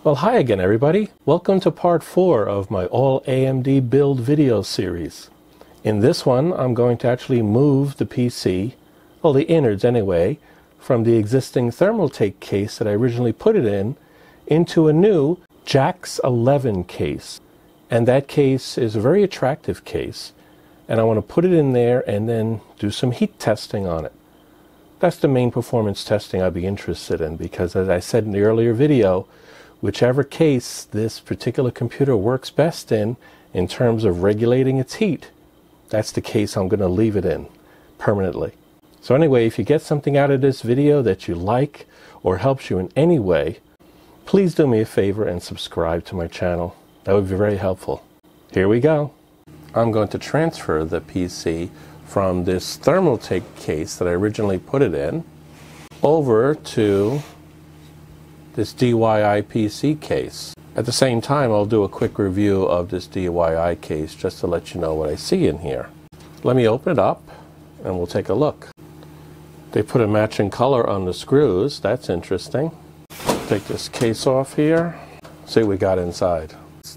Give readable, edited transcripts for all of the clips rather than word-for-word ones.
Well, hi again everybody. Welcome to part 4 of my All AMD Build video series. In this one, I'm going to actually move the PC, well the innards anyway, from the existing Thermaltake case that I originally put it in, into a new Jax-11 case. And that case is a very attractive case, and I want to put it in there and then do some heat testing on it. That's the main performance testing I'd be interested in, because as I said in the earlier video, whichever case this particular computer works best in terms of regulating its heat, that's the case I'm going to leave it in permanently. So anyway, if you get something out of this video that you like or helps you in any way, please do me a favor and subscribe to my channel. That would be very helpful. Here we go. I'm going to transfer the PC from this Thermaltake case that I originally put it in over to this DYIPC case. At the same time, I'll do a quick review of this DYI case just to let you know what I see in here. Let me open it up and we'll take a look. They put a matching color on the screws. That's interesting. Take this case off here. See what we got inside.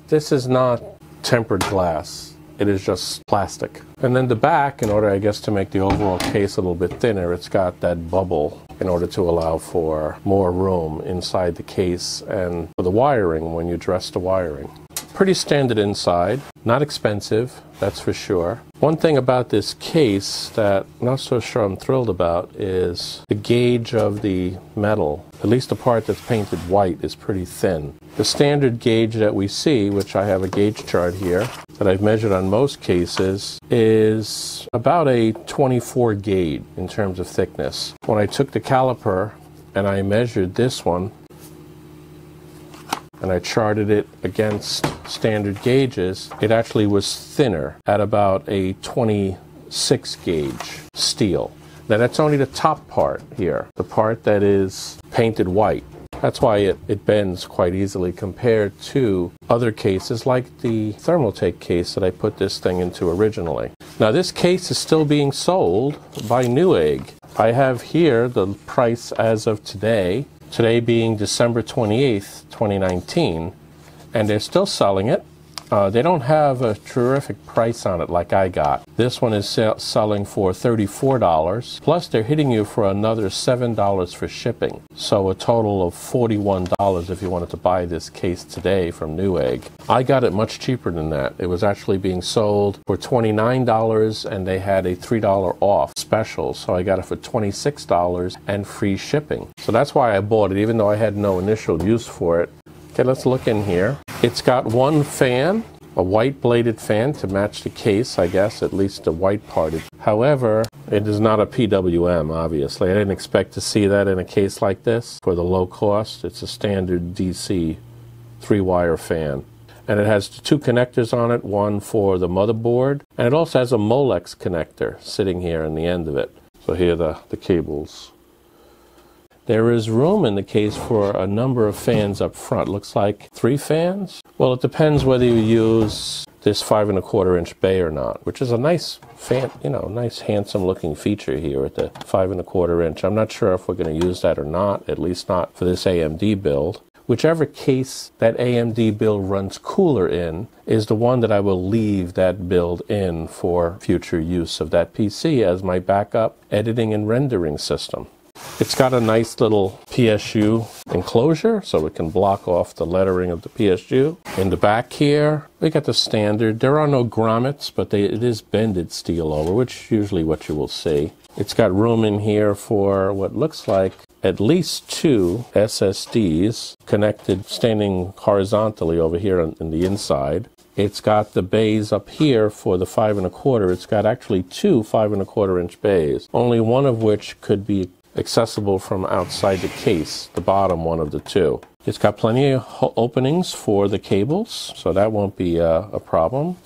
This is not tempered glass. It is just plastic. And then the back, in order I guess to make the overall case a little bit thinner, it's got that bubble in order to allow for more room inside the case and for the wiring when you dress the wiring. Pretty standard inside, not expensive, that's for sure. One thing about this case that I'm not so sure I'm thrilled about is the gauge of the metal. At least the part that's painted white is pretty thin. The standard gauge that we see, which I have a gauge chart here that I've measured on most cases, is about a 24 gauge in terms of thickness. When I took the caliper and I measured this one and I charted it against standard gauges, it actually was thinner at about a 26 gauge steel. Now that's only the top part here, the part that is painted white. That's why it bends quite easily compared to other cases like the Thermaltake case that I put this thing into originally. Now this case is still being sold by Newegg. I have here the price as of today being December 28th, 2019, and they're still selling it. They don't have a terrific price on it like I got. This one is selling for $34, plus they're hitting you for another $7 for shipping. So a total of $41 if you wanted to buy this case today from Newegg. I got it much cheaper than that. It was actually being sold for $29 and they had a $3 off special. So I got it for $26 and free shipping. So that's why I bought it, even though I had no initial use for it. Okay, let's look in here. It's got one fan, a white bladed fan to match the case, I guess, at least the white part. However, it is not a PWM, obviously. I didn't expect to see that in a case like this for the low cost. It's a standard DC 3-wire fan. And it has two connectors on it, one for the motherboard, and it also has a Molex connector sitting here on the end of it. So here are the cables. There is room in the case for a number of fans up front. Looks like 3 fans. Well, it depends whether you use this 5 1/4 inch bay or not, which is a nice fan, nice handsome looking feature here at the 5 1/4 inch. I'm not sure if we're going to use that or not, at least not for this AMD build. Whichever case that AMD build runs cooler in is the one that I will leave that build in for future use of that PC as my backup editing and rendering system. It's got a nice little PSU enclosure so it can block off the lettering of the PSU. In the back here, we got the standard. There are no grommets, but it is bended steel over, which is usually what you will see. It's got room in here for what looks like at least 2 SSDs connected, standing horizontally over here in the inside. It's got the bays up here for the 5 1/4. It's got actually 2 5 1/4 inch bays, only one of which could be accessible from outside the case, the bottom one of the 2. It's got plenty of openings for the cables, so that won't be a problem.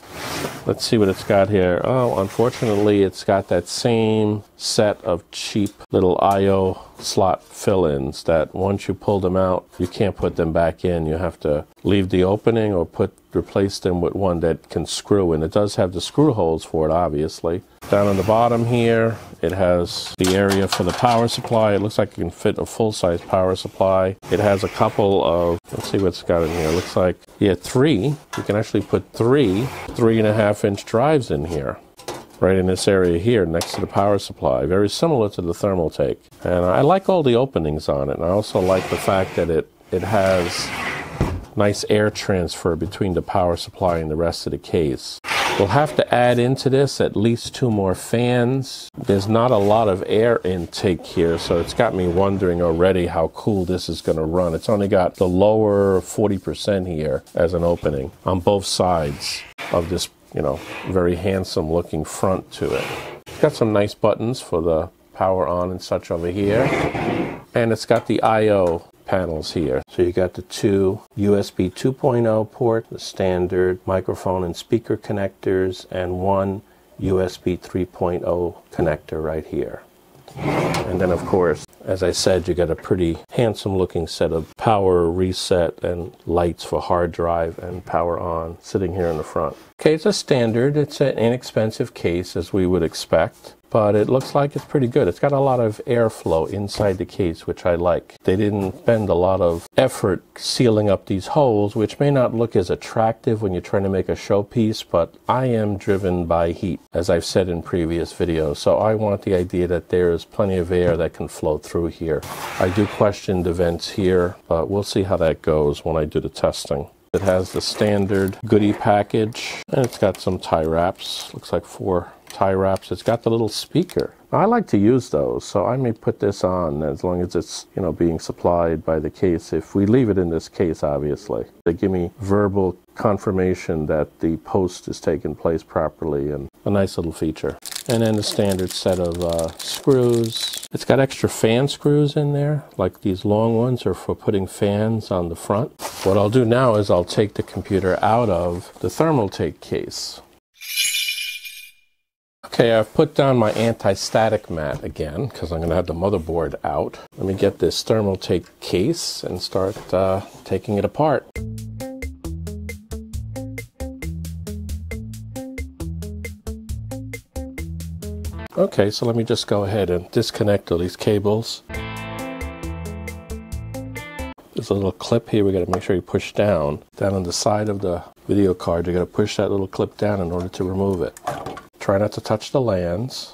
Let's see what it's got here. Oh, unfortunately, it's got that same set of cheap little I/O slot fill-ins that once you pull them out, you can't put them back in. You have to leave the opening or replace them with one that can screw in. It does have the screw holes for it, obviously. Down on the bottom here, it has the area for the power supply. It looks like it can fit a full-size power supply. It has a couple of, let's see what's got in here. It looks like, yeah, three. You can actually put three 3.5-inch drives in here, right in this area here next to the power supply. Very similar to the Thermaltake. And I like all the openings on it. And I also like the fact that it has nice air transfer between the power supply and the rest of the case. We'll have to add into this at least 2 more fans. There's not a lot of air intake here, so it's got me wondering already how cool this is going to run. It's only got the lower 40% here as an opening on both sides of this, you know, very handsome looking front to it. It's got some nice buttons for the power on and such over here. And it's got the I/O panels here. So you got the 2 USB 2.0 port, the standard microphone and speaker connectors, and 1 USB 3.0 connector right here. And then, of course, as I said, you got a pretty handsome looking set of power reset and lights for hard drive and power on sitting here in the front. Okay, it's a standard. It's an inexpensive case, as we would expect, but it looks like it's pretty good. It's got a lot of airflow inside the case, which I like. They didn't spend a lot of effort sealing up these holes, which may not look as attractive when you're trying to make a showpiece, but I am driven by heat, as I've said in previous videos. So I want the idea that there's plenty of air that can flow through here. I do question the vents here, but we'll see how that goes when I do the testing. It has the standard goodie package, and it's got some tie wraps. Looks like 4 tie wraps. It's got the little speaker. I like to use those, so I may put this on as long as it's, you know, being supplied by the case. If we leave it in this case, obviously. They give me verbal confirmation that the post is taking place properly, and a nice little feature. And then the standard set of screws. It's got extra fan screws in there, like these long ones are for putting fans on the front. What I'll do now is I'll take the computer out of the Thermaltake case. Okay, I've put down my anti-static mat again because I'm going to have the motherboard out. Let me get this Thermaltake case and start taking it apart. Okay, so let me just go ahead and disconnect all these cables. There's a little clip here we got to make sure you push down. Down on the side of the video card, you got to push that little clip down in order to remove it. Try not to touch the lands.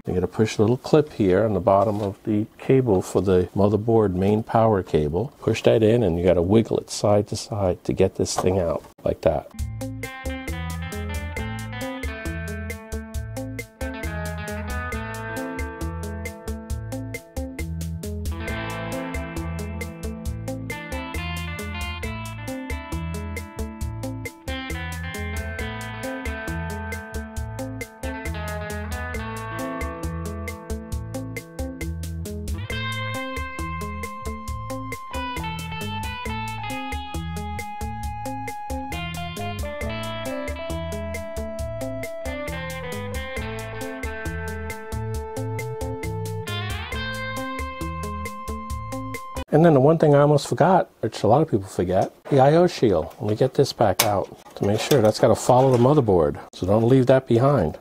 You got to push the little clip here on the bottom of the cable for the motherboard main power cable. Push that in and you got to wiggle it side to side to get this thing out, like that. And then the one thing I almost forgot, which a lot of people forget, the I/O shield. Let me get this back out to make sure that's got to follow the motherboard, so don't leave that behind.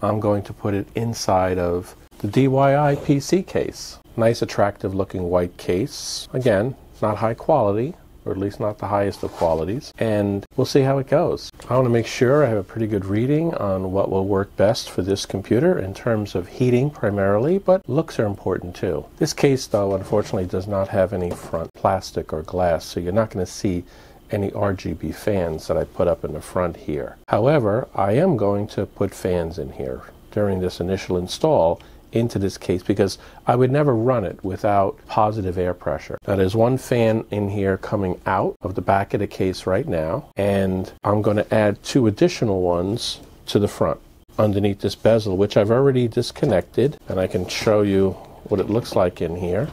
I'm going to put it inside of the DYIPC case. Nice, attractive looking white case. Again, not high quality, or at least not the highest of qualities, and we'll see how it goes. I want to make sure I have a pretty good reading on what will work best for this computer in terms of heating primarily, but looks are important too. This case, though, unfortunately does not have any front plastic or glass, so you're not going to see any RGB fans that I put up in the front here. However, I am going to put fans in here during this initial install into this case because I would never run it without positive air pressure. Now there's one fan in here coming out of the back of the case right now, and I'm going to add 2 additional ones to the front underneath this bezel, which I've already disconnected, and I can show you what it looks like in here.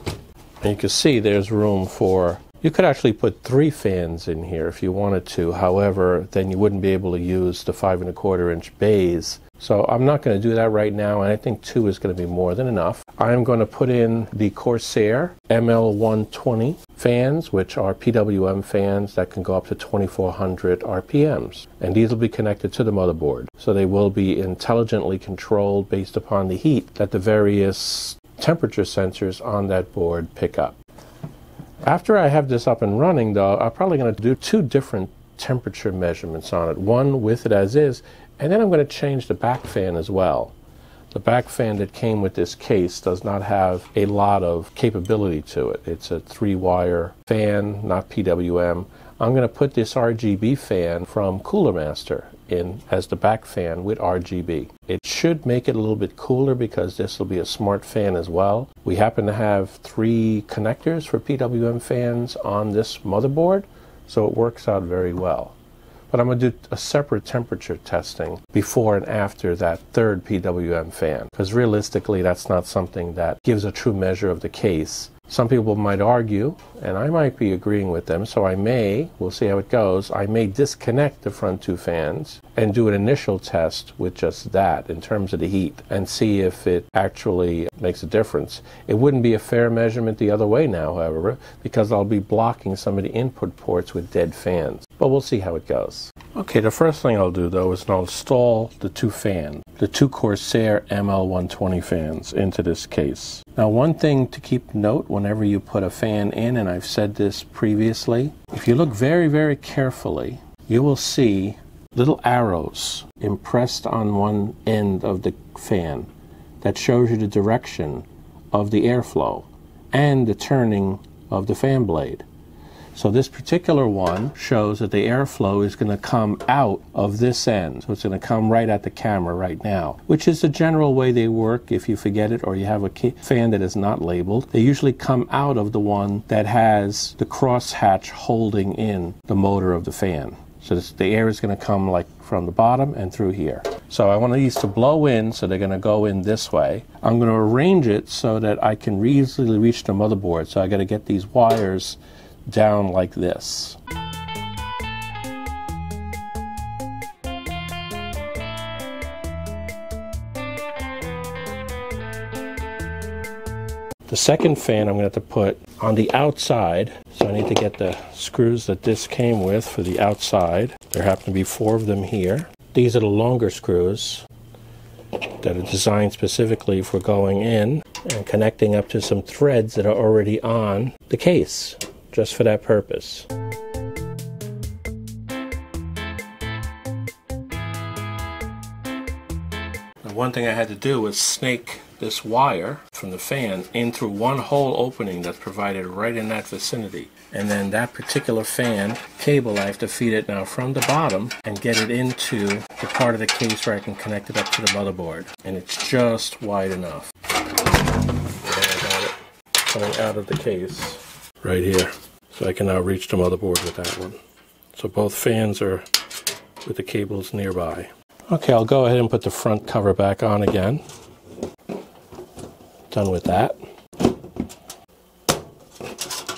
And you can see there's room for You could actually put 3 fans in here if you wanted to. However, then you wouldn't be able to use the 5 1/4 inch bays. So I'm not going to do that right now, and I think 2 is going to be more than enough. I'm going to put in the Corsair ML120 fans, which are PWM fans that can go up to 2400 RPMs. And these will be connected to the motherboard. So they will be intelligently controlled based upon the heat that the various temperature sensors on that board pick up. After I have this up and running, though, I'm probably going to do 2 different temperature measurements on it. One with it as is, and then I'm going to change the back fan as well. The back fan that came with this case does not have a lot of capability to it. It's a 3-wire fan, not PWM. I'm going to put this RGB fan from Cooler Master in as the back fan with RGB. It should make it a little bit cooler because this will be a smart fan as well. We happen to have 3 connectors for PWM fans on this motherboard, so it works out very well. But I'm going to do a separate temperature testing before and after that 3rd PWM fan, because realistically that's not something that gives a true measure of the case. Some people might argue, and I might be agreeing with them, so we'll see how it goes, I may disconnect the front 2 fans and do an initial test with just that in terms of the heat and see if it actually makes a difference. It wouldn't be a fair measurement the other way now, however, because I'll be blocking some of the input ports with dead fans. But we'll see how it goes. Okay, the first thing I'll do though is I'll install the 2 fans, the 2 Corsair ML120 fans into this case. Now, one thing to keep note whenever you put a fan in, and I've said this previously, if you look very, very carefully, you will see little arrows impressed on one end of the fan that shows you the direction of the airflow and the turning of the fan blade. So this particular one shows that the airflow is going to come out of this end. So it's going to come right at the camera right now, which is the general way they work if you forget it or you have a fan that is not labeled. They usually come out of the one that has the crosshatch holding in the motor of the fan. So the air is going to come like from the bottom and through here. So I want these to blow in, so they're going to go in this way. I'm going to arrange it so that I can easily reach the motherboard. So I got to get these wires down like this. The second fan I'm going to have to put on the outside, so I need to get the screws that this came with for the outside. There happen to be 4 of them here. These are the longer screws that are designed specifically for going in and connecting up to some threads that are already on the case, just for that purpose. And one thing I had to do was snake this wire from the fan in through one hole opening that's provided right in that vicinity. And then that particular fan cable, I have to feed it now from the bottom and get it into the part of the case where I can connect it up to the motherboard. And it's just wide enough. And I got it coming out of the case right here. So I can now reach the motherboard with that one. So both fans are with the cables nearby. Okay, I'll go ahead and put the front cover back on again. Done with that.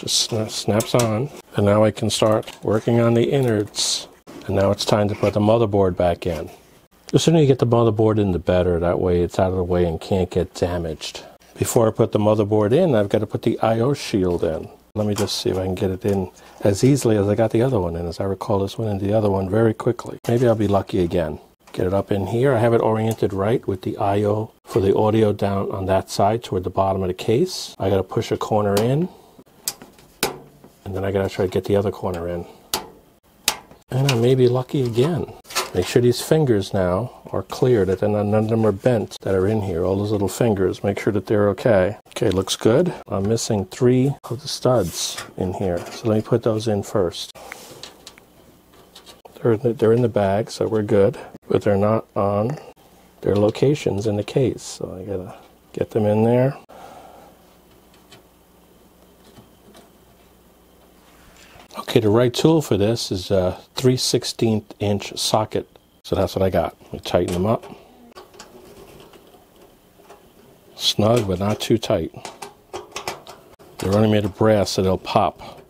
Just snaps on. And now I can start working on the innards. And now it's time to put the motherboard back in. The sooner you get the motherboard in, the better. That way it's out of the way and can't get damaged. Before I put the motherboard in, I've got to put the I/O shield in. Let me just see if I can get it in as easily as I got the other one in. As I recall, this went into the other one very quickly. Maybe I'll be lucky again. Get it up in here. I have it oriented right with the I/O for the audio down on that side toward the bottom of the case. I got to push a corner in, and then I got to try to get the other corner in. And I may be lucky again. Make sure these fingers now are clear, that none of them are bent that are in here. All those little fingers, make sure that they're okay. Okay, looks good. I'm missing 3 of the studs in here, so let me put those in first. They're in the bag, so we're good, but they're not on their locations in the case, so I gotta get them in there. Okay, the right tool for this is a 3/16 inch socket, so that's what I got. Let me tighten them up. Snug, but not too tight. They're only made of brass, so they'll pop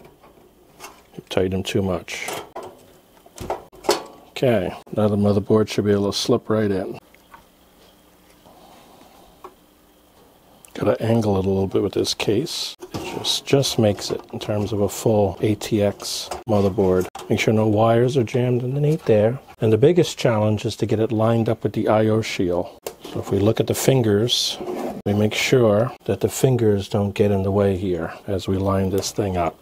tighten them too much. Okay, now the motherboard should be able to slip right in. Gotta angle it a little bit with this case. It just makes it in terms of a full ATX motherboard. Make sure no wires are jammed underneath there. And the biggest challenge is to get it lined up with the I/O shield. So if we look at the fingers, we make sure that the fingers don't get in the way here as we line this thing up.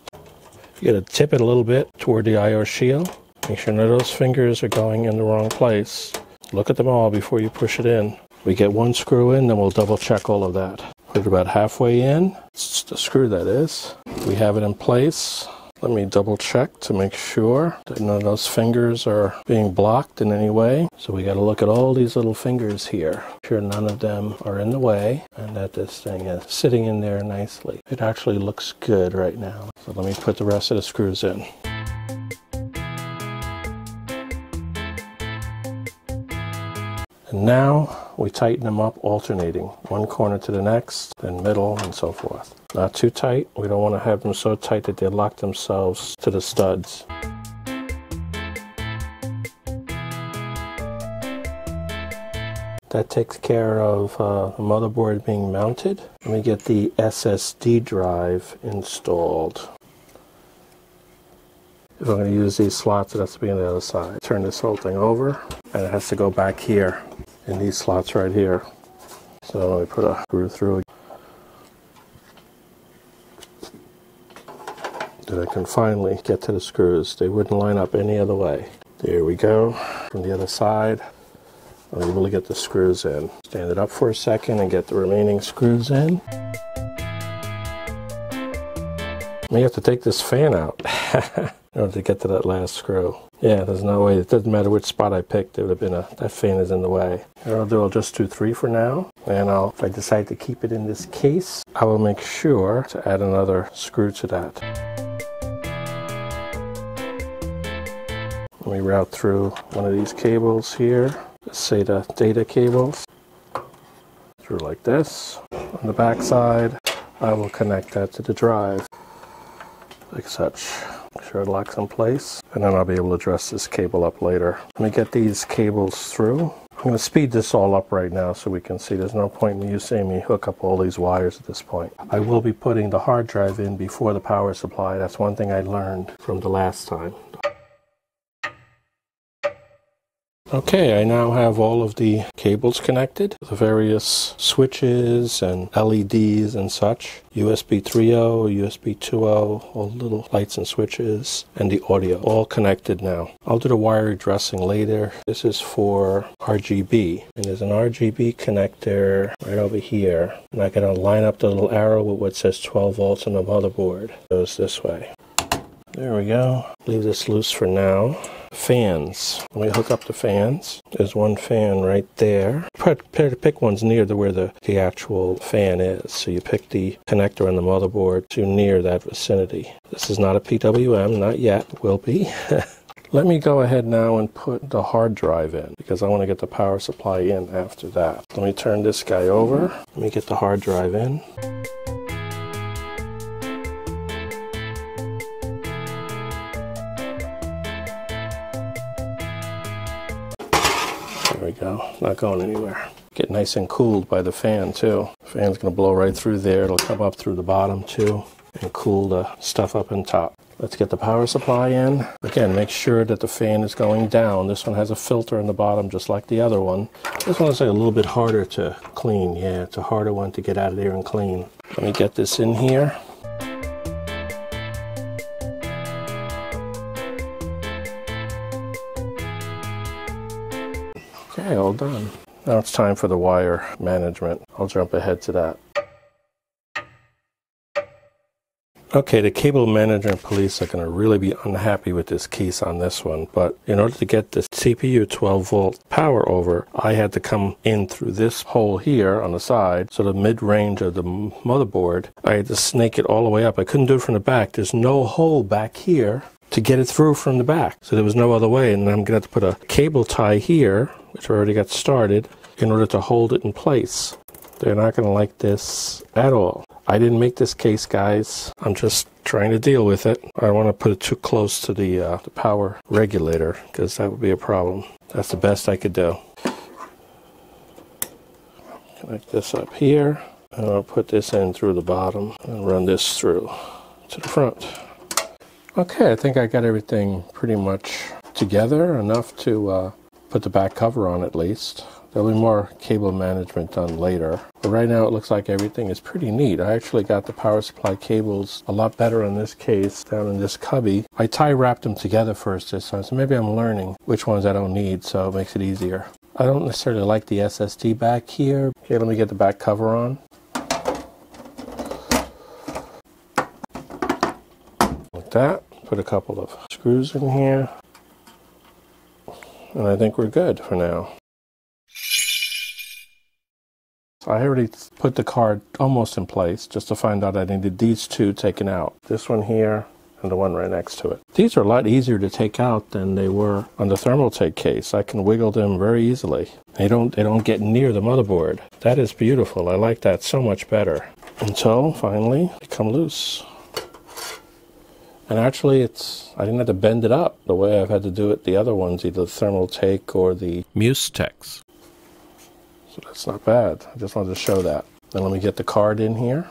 You gotta tip it a little bit toward the I/O shield. Make sure none of those fingers are going in the wrong place. Look at them all before you push it in. We get one screw in, then we'll double check all of that. Put it about halfway in. It's the screw, that is. We have it in place. Let me double check to make sure that none of those fingers are being blocked in any way. So we got to look at all these little fingers here. Make sure none of them are in the way and that this thing is sitting in there nicely. It actually looks good right now. So let me put the rest of the screws in. And now we tighten them up alternating, one corner to the next, then middle, and so forth. Not too tight. We don't want to have them so tight that they lock themselves to the studs. That takes care of the motherboard being mounted. Let me get the SSD drive installed. If I'm going to use these slots, it has to be on the other side. Turn this whole thing over, and it has to go back here in these slots right here. So we put a screw through. Then I can finally get to the screws. They wouldn't line up any other way. There we go. From the other side, I'm able to get the screws in. Stand it up for a second and get the remaining screws in. We have to take this fan out in order to get to that last screw. Yeah, there's no way. It doesn't matter which spot I picked. It would have been that fan is in the way. I'll just do 3 for now. And if I decide to keep it in this case, I will make sure to add another screw to that. Let me route through one of these cables here. Let's say the data cables. Through like this. On the back side, I will connect that to the drive. Like such. Make sure it locks in place, and then I'll be able to dress this cable up later. Let me get these cables through. I'm going to speed this all up right now so we can see. There's no point in you seeing me hook up all these wires at this point. I will be putting the hard drive in before the power supply. That's one thing I learned from the last time. Okay, I now have all of the cables connected, the various switches and LEDs and such, USB 3.0, USB 2.0, all the little lights and switches, and the audio, all connected now. I'll do the wire dressing later. This is for RGB, and there's an RGB connector right over here, and I can line up the little arrow with what says 12 volts on the motherboard. It goes this way. There we go. Leave this loose for now. Fans. When we hook up the fans, there's one fan right there. Prepare to pick ones near to where the actual fan is. So you pick the connector on the motherboard to near that vicinity. This is not a PWM, not yet, will be. Let me go ahead now and put the hard drive in because I want to get the power supply in after that. Let me turn this guy over. Let me get the hard drive in. There we go, not going anywhere. Get nice and cooled by the fan too. The fan's gonna blow right through there. It'll come up through the bottom too and cool the stuff up on top. Let's get the power supply in. Again, make sure that the fan is going down. This one has a filter in the bottom just like the other one. This one's like a little bit harder to clean. Yeah, it's a harder one to get out of there and clean. Let me get this in here. Okay, all done. Now it's time for the wire management. I'll jump ahead to that. Okay, the cable management police are going to really be unhappy with this case on this one, but in order to get the CPU 12 volt power over, I had to come in through this hole here on the side, so the mid-range of the motherboard, I had to snake it all the way up. I couldn't do it from the back. There's no hole back here to get it through from the back, so there was no other way, and I'm going to have to put a cable tie here, which I already got started, in order to hold it in place. They're not going to like this at all. I didn't make this case, guys. I'm just trying to deal with it. I don't want to put it too close to the power regulator because that would be a problem. That's the best I could do. Connect this up here, and I'll put this in through the bottom and run this through to the front. Okay, I think I got everything pretty much together, enough to put the back cover on at least. There'll be more cable management done later. But right now it looks like everything is pretty neat. I actually got the power supply cables a lot better in this case down in this cubby. I tie wrapped them together first this time, so maybe I'm learning which ones I don't need, so it makes it easier. I don't necessarily like the SSD back here. Okay, let me get the back cover on. Like that. Put a couple of screws in here. And I think we're good for now. I already put the card almost in place just to find out I needed these two taken out. This one here and the one right next to it. These are a lot easier to take out than they were on the Thermaltake case. I can wiggle them very easily. They don't get near the motherboard. That is beautiful. I like that so much better. Until finally they come loose. And actually I didn't have to bend it up the way I've had to do it the other ones, either the Thermaltake or the Mustex. So that's not bad. I just wanted to show that. Then let me get the card in here.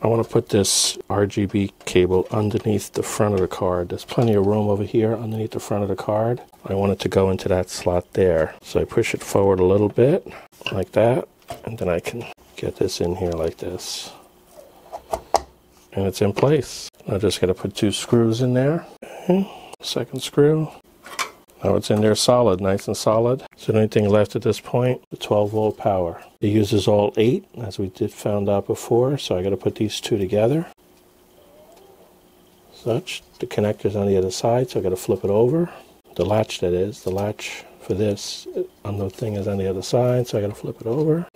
I want to put this RGB cable underneath the front of the card. There's plenty of room over here underneath the front of the card. I want it to go into that slot there. So I push it forward a little bit, like that, and then I can get this in here like this. And it's in place. I just got to put 2 screws in there. Okay. Second screw. Now it's in there solid, nice and solid. So the only thing left at this point, the 12-volt power. It uses all 8, as we found out before, so I got to put these 2 together. Such. The connector's on the other side, so I got to flip it over. The latch, that is. The latch for this on the thing is on the other side, so I got to flip it over.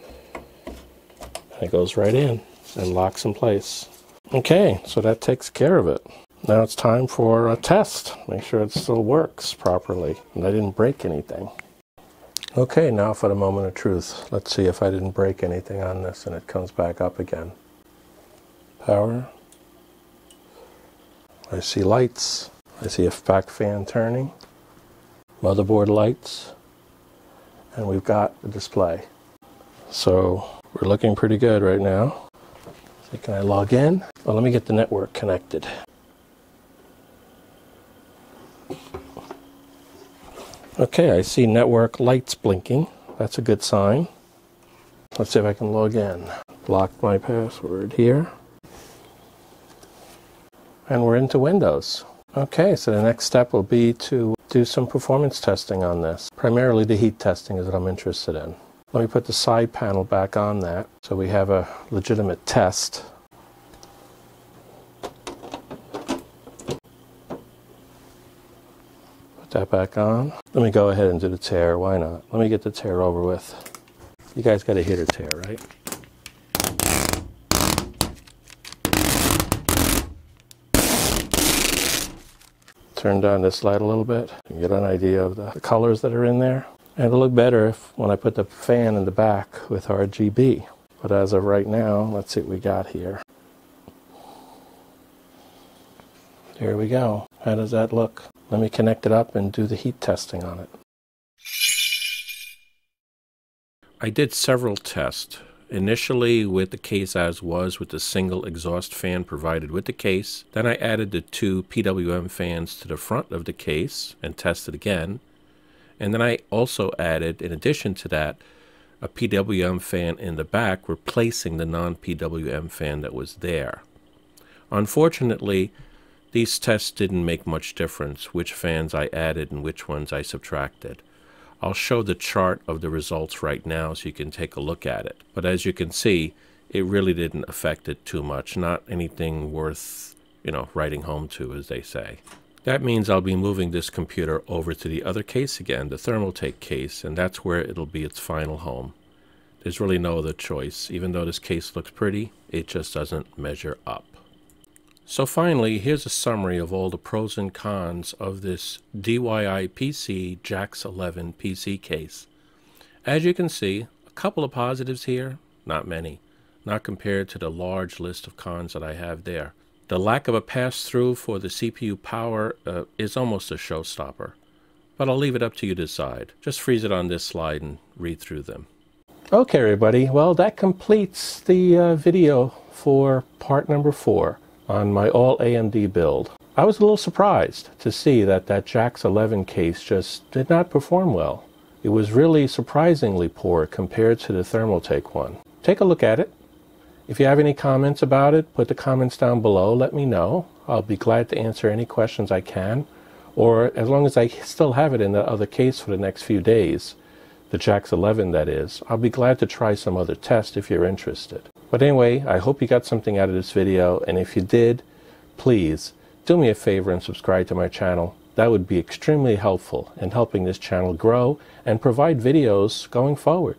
And it goes right in and locks in place. Okay, so that takes care of it. Now it's time for a test. Make sure it still works properly and I didn't break anything. Okay, now for the moment of truth. Let's see if I didn't break anything on this and it comes back up again. Power. I see lights. I see a back fan turning. Motherboard lights. And we've got the display. So we're looking pretty good right now. So can I log in? Well, let me get the network connected. Okay, I see network lights blinking. That's a good sign. Let's see if I can log in. Block my password here. And we're into Windows. Okay, so the next step will be to do some performance testing on this. Primarily the heat testing is what I'm interested in. Let me put the side panel back on that so we have a legitimate test. That back on. Let me go ahead and do the tear. Why not? Let me get the tear over with. You guys got to hit a tear, right? Turn down this light a little bit and get an idea of the colors that are in there. And it'll look better when I put the fan in the back with RGB. But as of right now, let's see what we got here. There we go. How does that look? Let me connect it up and do the heat testing on it. I did several tests. Initially with the case as was with the single exhaust fan provided with the case. Then I added the 2 PWM fans to the front of the case and tested again. And then I also added, in addition to that, a PWM fan in the back replacing the non-PWM fan that was there. Unfortunately, these tests didn't make much difference which fans I added and which ones I subtracted. I'll show the chart of the results right now so you can take a look at it. But as you can see, it really didn't affect it too much. Not anything worth, writing home to, as they say. That means I'll be moving this computer over to the other case again, the Thermaltake case, and that's where it'll be its final home. There's really no other choice. Even though this case looks pretty, it just doesn't measure up. So finally, here's a summary of all the pros and cons of this DYIPC Jax-11 PC case. As you can see, a couple of positives here, not many. not compared to the large list of cons that I have there. The lack of a pass-through for the CPU power is almost a showstopper, but I'll leave it up to you to decide. Just freeze it on this slide and read through them. Okay, everybody, well, that completes the video for part number 4 on my All AMD build. I was a little surprised to see that Jax-11 case just did not perform well. It was really surprisingly poor compared to the Thermaltake one. Take a look at it. If you have any comments about it, put the comments down below. Let me know. I'll be glad to answer any questions I can. Or as long as I still have it in the other case for the next few days, the Jax-11 that is, I'll be glad to try some other test if you're interested. But anyway, I hope you got something out of this video, and if you did, please do me a favor and subscribe to my channel. That would be extremely helpful in helping this channel grow and provide videos going forward.